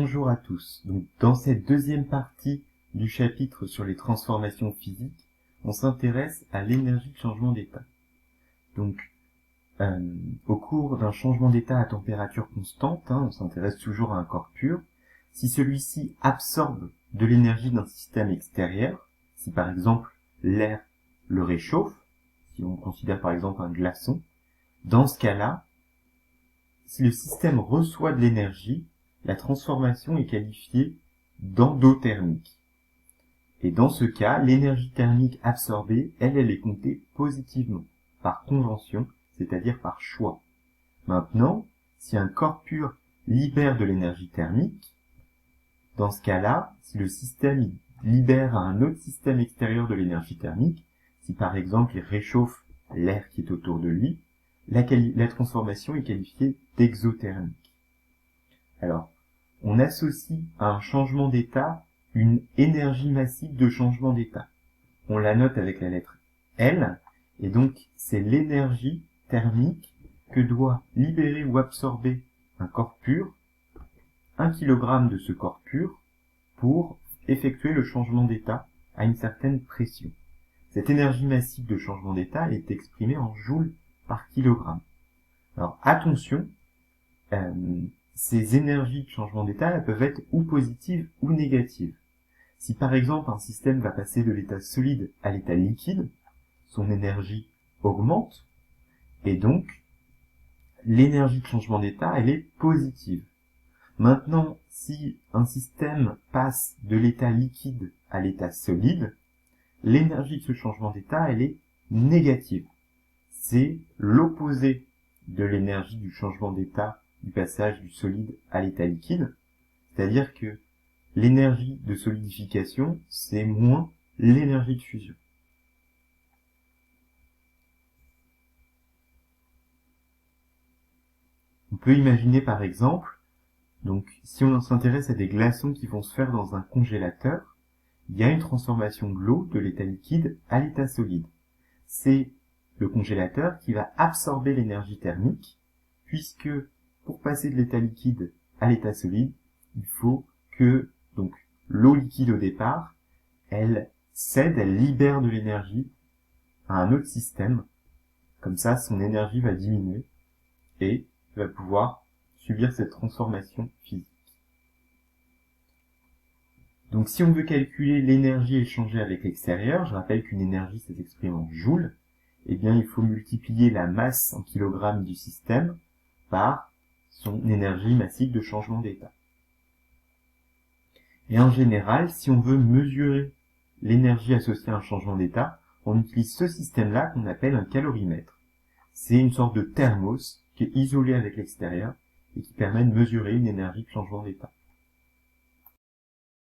Bonjour à tous. Donc, dans cette deuxième partie du chapitre sur les transformations physiques, on s'intéresse à l'énergie de changement d'état. Donc, au cours d'un changement d'état à température constante, on s'intéresse toujours à un corps pur. Si celui-ci absorbe de l'énergie d'un système extérieur, si par exemple l'air le réchauffe, si on considère par exemple un glaçon, dans ce cas-là, si le système reçoit de l'énergie, la transformation est qualifiée d'endothermique. Et dans ce cas, l'énergie thermique absorbée, elle est comptée positivement, par convention, c'est-à-dire par choix. Maintenant, si un corps pur libère de l'énergie thermique, dans ce cas-là, si le système libère à un autre système extérieur de l'énergie thermique, si par exemple il réchauffe l'air qui est autour de lui, la transformation est qualifiée d'exothermique. Alors, on associe à un changement d'état une énergie massive de changement d'état. On la note avec la lettre L, et donc c'est l'énergie thermique que doit libérer ou absorber un corps pur, 1 kg de ce corps pur, pour effectuer le changement d'état à une certaine pression. Cette énergie massive de changement d'état est exprimée en joules par kilogramme. Alors attention, ces énergies de changement d'état, elles peuvent être ou positives ou négatives. Si par exemple un système va passer de l'état solide à l'état liquide, son énergie augmente, et donc l'énergie de changement d'état, elle est positive. Maintenant, si un système passe de l'état liquide à l'état solide, l'énergie de ce changement d'état, elle est négative. C'est l'opposé de l'énergie du changement d'état du passage du solide à l'état liquide, c'est-à-dire que l'énergie de solidification, c'est moins l'énergie de fusion. On peut imaginer par exemple, donc si on s'intéresse à des glaçons qui vont se faire dans un congélateur, il y a une transformation de l'eau de l'état liquide à l'état solide. C'est le congélateur qui va absorber l'énergie thermique, puisque pour passer de l'état liquide à l'état solide, il faut que donc l'eau liquide au départ, elle cède, elle libère de l'énergie à un autre système. Comme ça, son énergie va diminuer et va pouvoir subir cette transformation physique. Donc si on veut calculer l'énergie échangée avec l'extérieur, je rappelle qu'une énergie s'exprime en joules, eh bien il faut multiplier la masse en kilogrammes du système par son énergie massive de changement d'état. Et en général, si on veut mesurer l'énergie associée à un changement d'état, on utilise ce système-là qu'on appelle un calorimètre. C'est une sorte de thermos qui est isolé avec l'extérieur et qui permet de mesurer une énergie de changement d'état.